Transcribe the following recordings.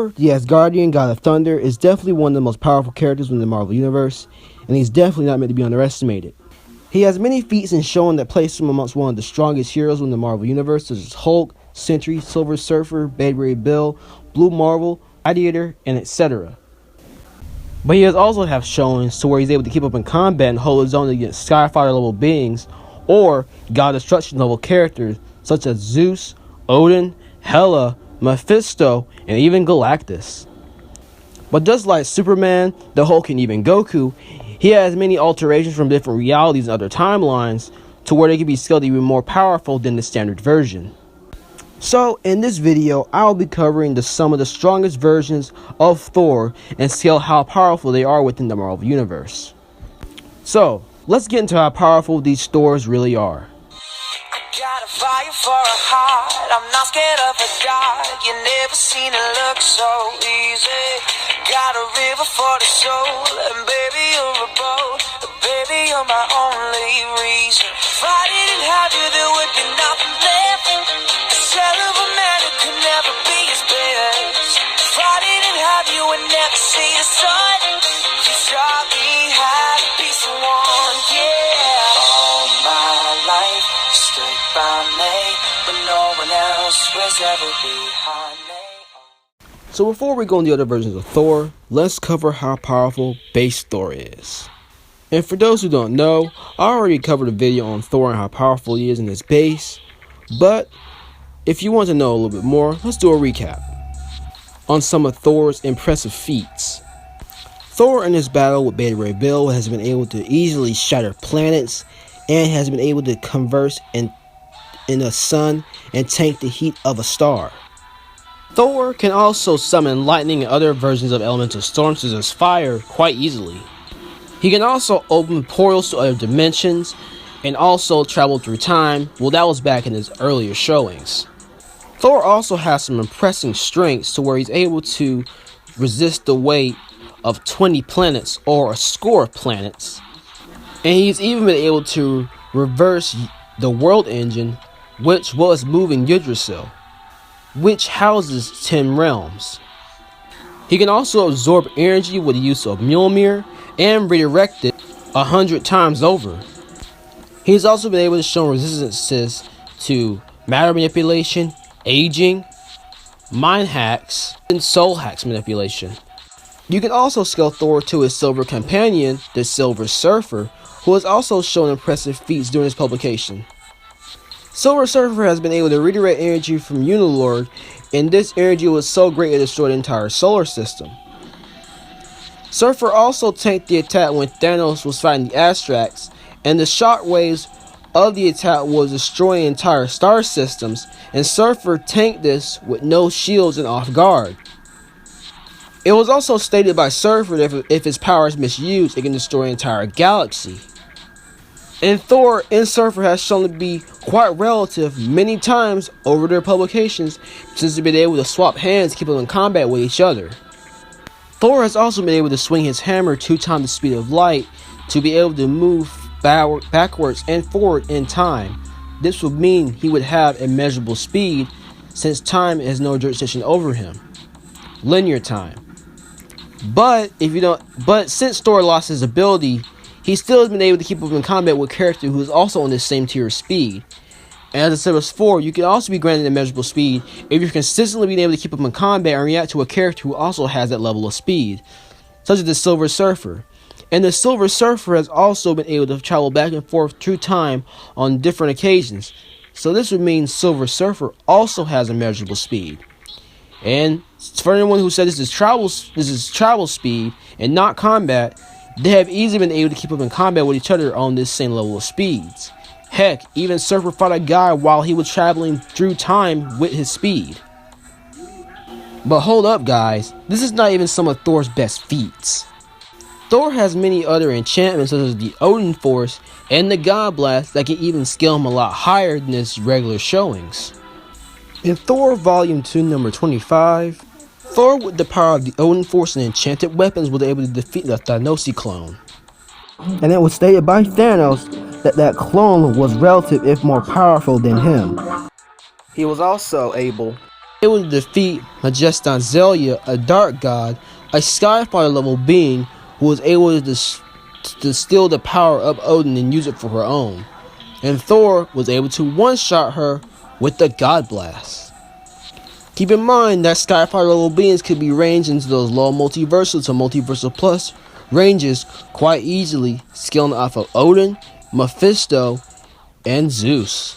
Thor, the Asgardian god of thunder, is definitely one of the most powerful characters in the Marvel Universe, and he's definitely not meant to be underestimated. He has many feats and shown that place him amongst one of the strongest heroes in the Marvel Universe, such as Hulk, Sentry, Silver Surfer, Ray Bill, Blue Marvel, Gladiator, and etc. But he has also have showings to where he's able to keep up in combat and hold his own against Skyfighter level beings or God Destruction level characters such as Zeus, Odin, Hela, Mephisto, and even Galactus. But just like Superman, the Hulk, and even Goku, he has many alterations from different realities and other timelines to where they can be scaled even more powerful than the standard version. So in this video, I'll be covering some of the strongest versions of Thor and scale how powerful they are within the Marvel Universe. So let's get into how powerful these Thors really are. Got a fire for a heart, I'm not scared of the dark. You never seen it look so easy. Got a river for the soul, and baby you're a boat. Baby you're my only reason. If I didn't have you there would be nothing left. A shell of a man who could never be his best. If I didn't have you would never see the sun. You taught me how to be someone, yeah. All my life stood by me, but no one else was ever behind me. So before we go into the other versions of Thor, let's cover how powerful base Thor is. And for those who don't know, I already covered a video on Thor and how powerful he is in his base, but if you want to know a little bit more, let's do a recap on some of Thor's impressive feats. Thor in his battle with Ray Bill has been able to easily shatter planets and has been able to converse in the sun and tank the heat of a star. Thor can also summon lightning and other versions of elemental storms such as fire quite easily. He can also open portals to other dimensions and also travel through time. Well, that was back in his earlier showings. Thor also has some impressive strengths to where he's able to resist the weight of 20 planets or a score of planets. And he's even been able to reverse the world engine, which was moving Yggdrasil, which houses 10 realms. He can also absorb energy with the use of Mjolnir and redirect it 100 times over. He's also been able to show resistances to matter manipulation, aging, mind hacks, and soul hacks manipulation. You can also scale Thor to his silver companion, the Silver Surfer, who has also shown impressive feats during his publication. Silver Surfer has been able to redirect energy from Unilord, and this energy was so great it destroyed the entire solar system. Surfer also tanked the attack when Thanos was fighting the Astrax, and the shockwaves of the attack was destroying entire star systems, and Surfer tanked this with no shields and off guard. It was also stated by Surfer that if his power is misused, it can destroy an entire galaxy. And Thor and Surfer has shown to be quite relative many times over their publications since they've been able to swap hands, keep them in combat with each other. Thor has also been able to swing his hammer 2 times the speed of light to be able to move backwards and forward in time. This would mean he would have immeasurable speed since time has no jurisdiction over him. Linear time. But since Thor lost his ability, he still has been able to keep up in combat with a character who is also on the same tier of speed. And as I said before, you can also be granted immeasurable speed if you're consistently being able to keep up in combat and react to a character who also has that level of speed, such as the Silver Surfer. And the Silver Surfer has also been able to travel back and forth through time on different occasions. So this would mean Silver Surfer also has immeasurable speed. And for anyone who said this is travel speed and not combat, they have easily been able to keep up in combat with each other on this same level of speeds. Heck, even Surfer fought a guy while he was traveling through time with his speed. But hold up guys, this is not even some of Thor's best feats. Thor has many other enchantments such as the Odin Force and the God Blast that can even scale him a lot higher than his regular showings. In Thor Volume 2 number 25, Thor with the power of the Odin Force and enchanted weapons was able to defeat the Thanosi clone. And it was stated by Thanos that that clone was relative if more powerful than him. He was also able able to defeat Majeston Zelia, a dark god, a Skyfire level being who was able to steal the power of Odin and use it for her own. And Thor was able to one-shot her with the God Blast. Keep in mind that Skyfire level beings could be ranged into those low multiversal to multiversal plus ranges quite easily, scaling off of Odin, Mephisto, and Zeus.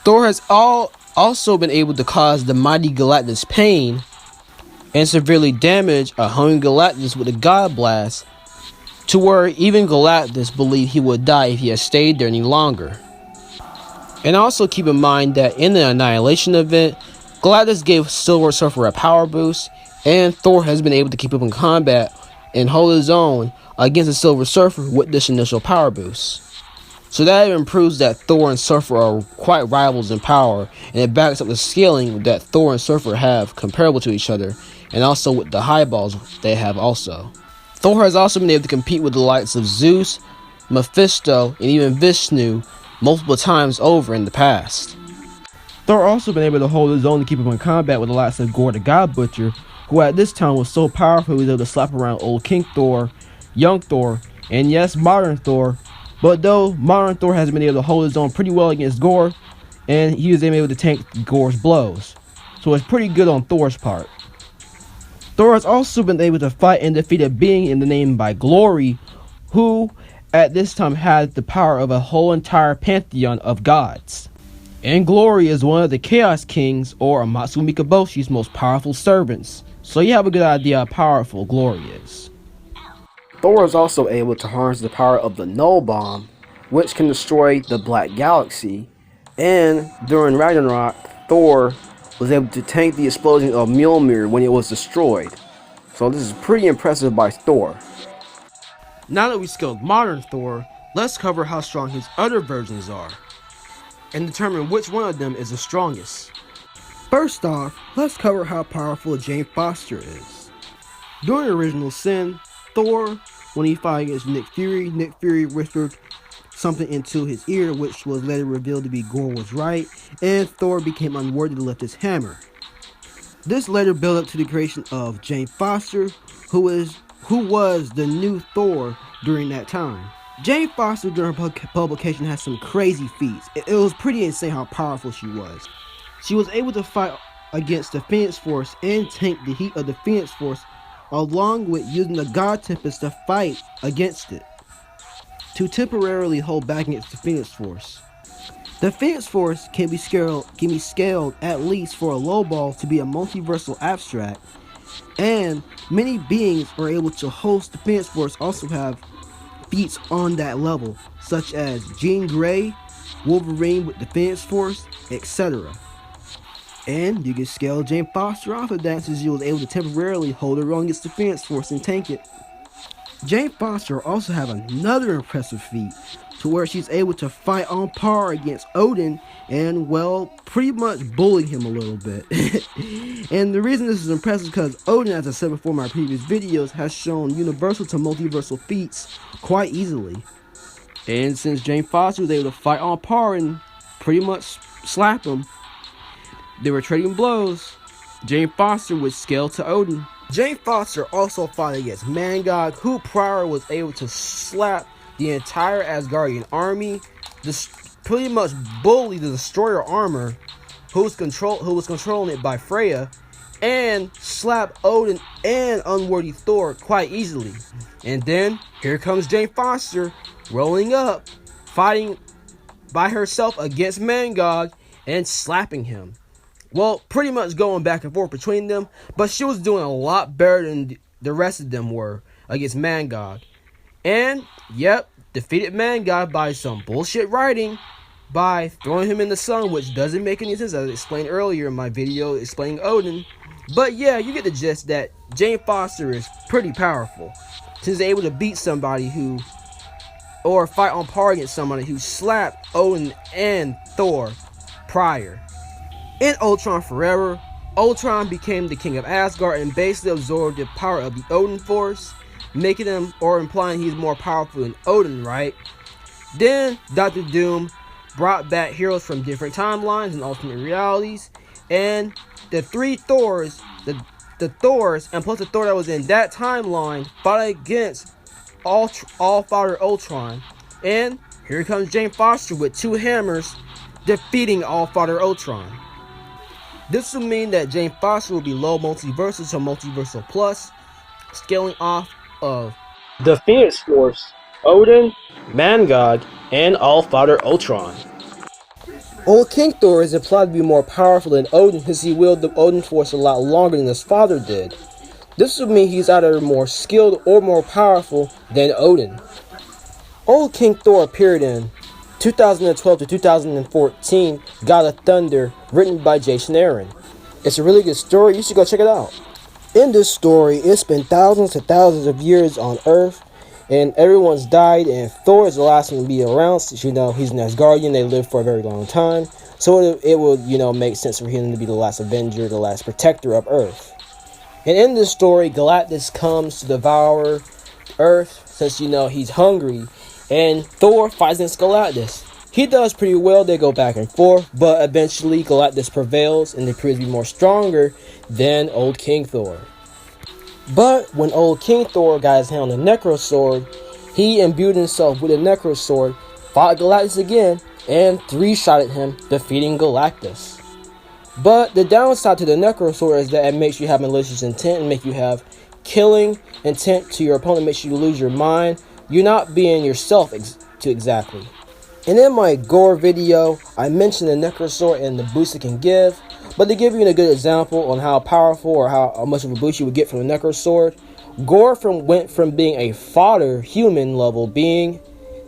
Thor has also been able to cause the mighty Galactus pain and severely damage a hungry Galactus with a God Blast, to where even Galactus believed he would die if he had stayed there any longer. And also keep in mind that in the Annihilation event, Galactus gave Silver Surfer a power boost, and Thor has been able to keep up in combat and hold his own against the Silver Surfer with this initial power boost. So that even proves that Thor and Surfer are quite rivals in power, and it backs up the scaling that Thor and Surfer have comparable to each other, and also with the high balls they have also. Thor has also been able to compete with the likes of Zeus, Mephisto, and even Vishnu multiple times over in the past. Thor also been able to hold his own to keep him in combat with the likes of Gorr the God Butcher, who at this time was so powerful he was able to slap around old King Thor, young Thor, and yes, modern Thor. But though modern Thor has been able to hold his own pretty well against Gorr, and he was able to tank Gorr's blows. So it's pretty good on Thor's part. Thor has also been able to fight and defeat a being in the name by Glory, who at this time had the power of a whole entire pantheon of gods. And Glory is one of the Chaos Kings, or Amatsu Mikaboshi's most powerful servants. So you have a good idea how powerful Glory is. Thor is also able to harness the power of the Null Bomb, which can destroy the Black Galaxy. And during Ragnarok, Thor was able to tank the explosion of Mjolnir when it was destroyed. So this is pretty impressive by Thor. Now that we scaled modern Thor, let's cover how strong his other versions are, and determine which one of them is the strongest. First off, let's cover how powerful Jane Foster is. During Original Sin, Thor, when he fought against Nick Fury whispered something into his ear, which was later revealed to be Gorr was right, and Thor became unworthy to lift his hammer. This later built up to the creation of Jane Foster, who was the new Thor during that time. Jane Foster during her publication had some crazy feats. It was pretty insane how powerful she was. She was able to fight against the Phoenix Force and tank the heat of the Phoenix Force, along with using the God Tempest to fight against it, to temporarily hold back against the Phoenix Force. The Phoenix Force can be scaled at least for a low ball to be a multiversal abstract, and many beings are able to host the Phoenix Force also have feats on that level, such as Jean Grey, Wolverine with the Phoenix Force, etc. And you can scale Jane Foster off of that since she was able to temporarily hold her own against the Phoenix Force and tank it. Jane Foster also have another impressive feat, to where she's able to fight on par against Odin and, well, pretty much bullying him a little bit. And the reason this is impressive is because Odin, as I said before in my previous videos, has shown universal to multiversal feats quite easily. And since Jane Foster was able to fight on par and pretty much slap him, they were trading blows. Jane Foster would scale to Odin. Jane Foster also fought against Man-God, who prior was able to slap the entire Asgardian army, pretty much bully the Destroyer armor, who was controlling it by Freya, and slap Odin and unworthy Thor quite easily. And then here comes Jane Foster rolling up, fighting by herself against Man-God and slapping him. Well, pretty much going back and forth between them, but she was doing a lot better than the rest of them were against Man-God. And, yep, defeated Man-God by some bullshit writing, by throwing him in the sun, which doesn't make any sense, as I explained earlier in my video explaining Odin. But yeah, you get the gist that Jane Foster is pretty powerful, since able to beat somebody or fight on par against somebody who slapped Odin and Thor prior. In Ultron Forever, Ultron became the king of Asgard and basically absorbed the power of the Odin Force, making him, or implying he's more powerful than Odin, right? Then Doctor Doom brought back heroes from different timelines and alternate realities, and the three Thors, the Thors, and plus the Thor that was in that timeline, fought against All-Father Ultron. And here comes Jane Foster with two hammers, defeating All-Father Ultron. This will mean that Jane Foster will be low multiversal to multiversal plus, scaling off of the Phoenix Force, Odin, Man-God, and All-Father Ultron. Old King Thor is implied to be more powerful than Odin because he wielded the Odin Force a lot longer than his father did. This would mean he's either more skilled or more powerful than Odin. Old King Thor appeared in 2012 to 2014 God of Thunder, written by Jason Aaron. It's a really good story, you should go check it out. In this story, it's been thousands and thousands of years on Earth, and everyone's died, and Thor is the last one to be around, since he's an Asgardian, they lived for a very long time, so it will make sense for him to be the last Avenger, the last protector of Earth. And in this story, Galactus comes to devour Earth, since he's hungry, and Thor fights against Galactus. He does pretty well, they go back and forth, but eventually Galactus prevails and appears to be more stronger than Old King Thor. But when Old King Thor got his hand on the Necro Sword, he imbued himself with the Necro Sword, fought Galactus again, and three-shotted him, defeating Galactus. But the downside to the Necro Sword is that it makes you have malicious intent and make you have killing intent to your opponent, makes you lose your mind. You're not being yourself exactly. And in my gore video, I mentioned the Necro Sword and the boost it can give, but to give you a good example on how powerful or how much of a boost you would get from the Necro Sword, Gore went from being a fodder human level being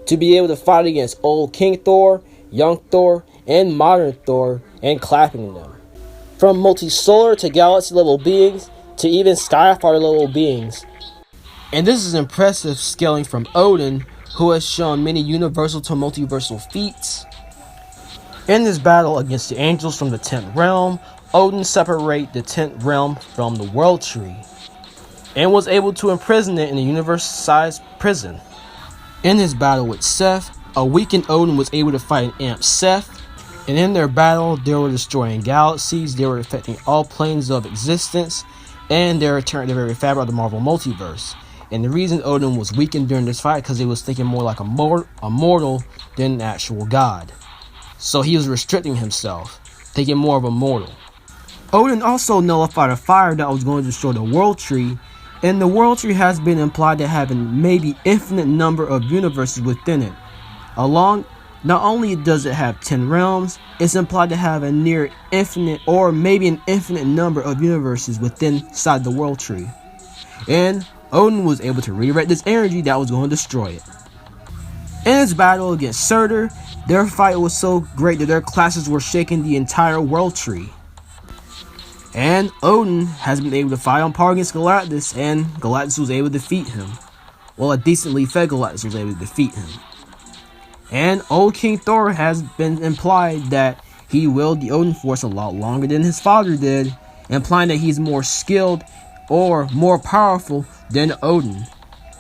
to be able to fight against Old King Thor, Young Thor, and Modern Thor, and clapping them. From multi-solar to galaxy level beings to even Skyfighter level beings. And this is impressive scaling from Odin, who has shown many universal to multiversal feats. In this battle against the angels from the 10th realm, Odin separated the 10th realm from the World Tree, and was able to imprison it in a universe-sized prison. In his battle with Seth, a weakened Odin was able to fight and amp Seth, and in their battle, they were destroying galaxies, they were affecting all planes of existence, and they returned the very fabric of the Marvel Multiverse. And the reason Odin was weakened during this fight because he was thinking more like a mortal than an actual god. So he was restricting himself, thinking more of a mortal. Odin also nullified a fire that was going to destroy the World Tree, and the World Tree has been implied to have maybe infinite number of universes within it. Not only does it have 10 realms, it's implied to have a near infinite or maybe an infinite number of universes inside the World Tree. And Odin was able to redirect this energy that was going to destroy it. In his battle against Surtur, their fight was so great that their classes were shaking the entire World Tree. And Odin has been able to fight on par against Galactus, and Galactus was able to defeat him. Well, a decently fed Galactus was able to defeat him. And Old King Thor has been implied that he wielded the Odin Force a lot longer than his father did, implying that he's more skilled or more powerful than Odin.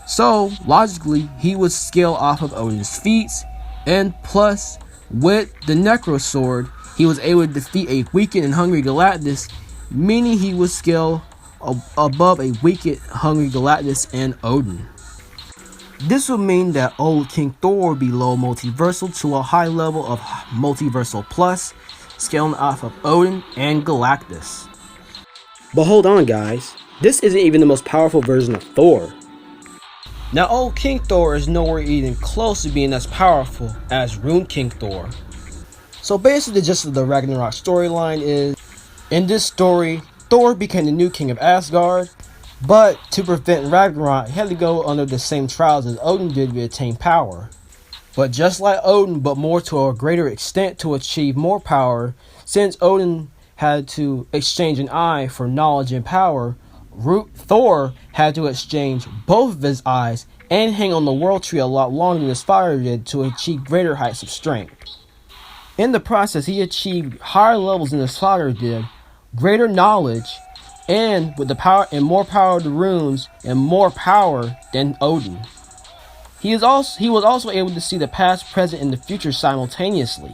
So, logically, he would scale off of Odin's feats, and plus, with the Necro Sword, he was able to defeat a weakened and hungry Galactus, meaning he would scale above a weakened, hungry Galactus and Odin. This would mean that Old King Thor would be low multiversal to a high level of multiversal plus, scaling off of Odin and Galactus. But hold on guys, this isn't even the most powerful version of Thor. Now Old King Thor is nowhere even close to being as powerful as Rune King Thor. So basically the gist of the Ragnarok storyline is, in this story, Thor became the new king of Asgard, but to prevent Ragnarok, he had to go under the same trials as Odin did to attain power. But just like Odin, but more to a greater extent to achieve more power, since Odin had to exchange an eye for knowledge and power, Thor had to exchange both of his eyes and hang on the World Tree a lot longer than his father did to achieve greater heights of strength. In the process, he achieved higher levels than his father did, greater knowledge, and with the power and more power of the runes and more power than Odin. He was also able to see the past, present, and the future simultaneously.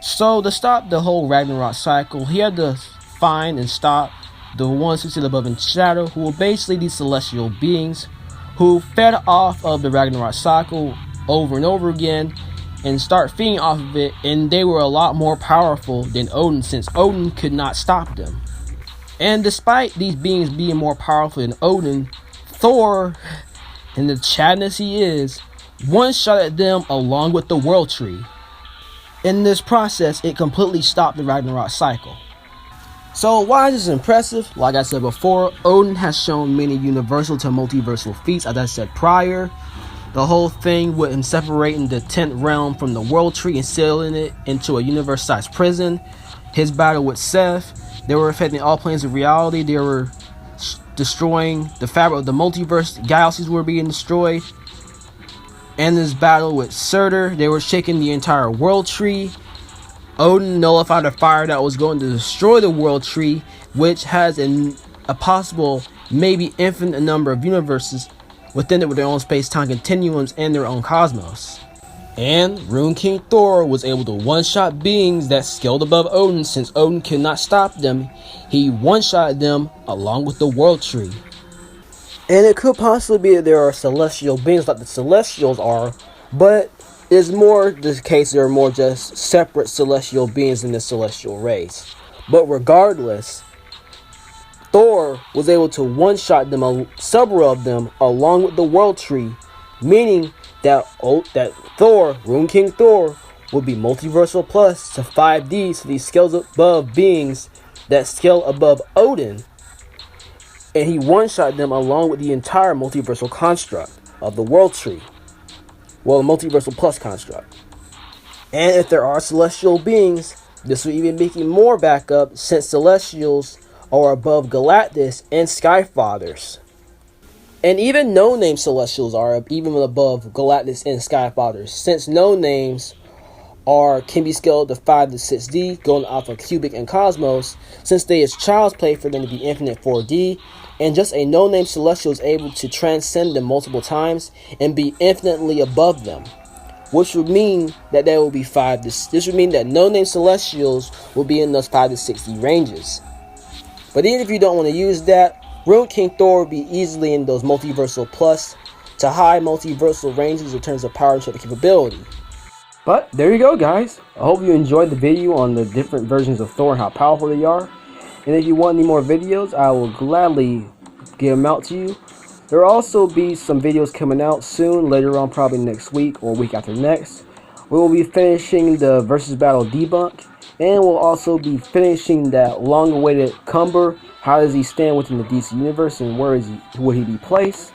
So to stop the whole Ragnarok cycle, he had to find and stop the ones who sit above in shadow, who were basically these celestial beings who fed off of the Ragnarok cycle over and over again and start feeding off of it, and they were a lot more powerful than Odin, since Odin could not stop them. And despite these beings being more powerful than Odin, Thor, in the chatness he is, one-shot at them along with the World Tree. In this process, it completely stopped the Ragnarok cycle. So why is this impressive? Like I said before, Odin has shown many universal to multiversal feats, as I said prior. The whole thing with him separating the 10th realm from the World Tree and sealing it into a universe-sized prison. His battle with Seth, they were affecting all planes of reality. They were destroying the fabric of the multiverse. Galaxies were being destroyed. And this battle with Surtur, they were shaking the entire World Tree. Odin nullified a fire that was going to destroy the World Tree, which has a possible, maybe infinite number of universes within it with their own space-time continuums and their own cosmos. And Rune King Thor was able to one-shot beings that scaled above Odin, since Odin could not stop them. He one-shot them along with the World Tree. And it could possibly be that there are celestial beings like the Celestials are, but it's more the case there are more just separate celestial beings in the celestial race. But regardless, Thor was able to one-shot them, several of them, along with the World Tree, meaning that Thor, Rune King Thor, would be multiversal plus to 5D, so these scales above beings that scale above Odin. And he one-shot them along with the entire multiversal construct of the World Tree. Well, the multiversal plus construct. And if there are celestial beings, this will even make it more backup, since celestials are above Galactus and Skyfathers. And even no-name celestials are even above Galactus and Skyfathers, since no-names can be scaled to 5 to 6D, going off of Cubic and Cosmos, since they is child's play for them to be infinite 4D, and just a no-name celestial is able to transcend them multiple times and be infinitely above them, which would mean that there will be this would mean that no-name celestials will be in those 5 to 6D ranges. But even if you don't want to use that, Rune King Thor would be easily in those multiversal plus to high multiversal ranges in terms of power and capability. But there you go, guys. I hope you enjoyed the video on the different versions of Thor and how powerful they are. And if you want any more videos, I will gladly give them out to you. There will also be some videos coming out soon, later on, probably next week or week after next. We will be finishing the Versus Battle debunk, and we'll also be finishing that long-awaited Cumber. How does he stand within the DC universe, and where would he be placed?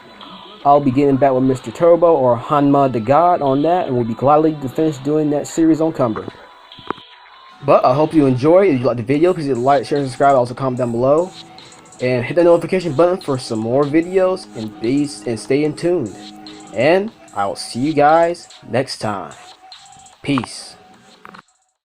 I'll be getting back with Mr. Turbo or Hanma the God on that, and we'll be gladly to finish doing that series on Cumber. But I hope you enjoy. If you like the video, please hit like, share, and subscribe. Also comment down below. And hit the notification button for some more videos, and stay in tuned. And I will see you guys next time. Peace.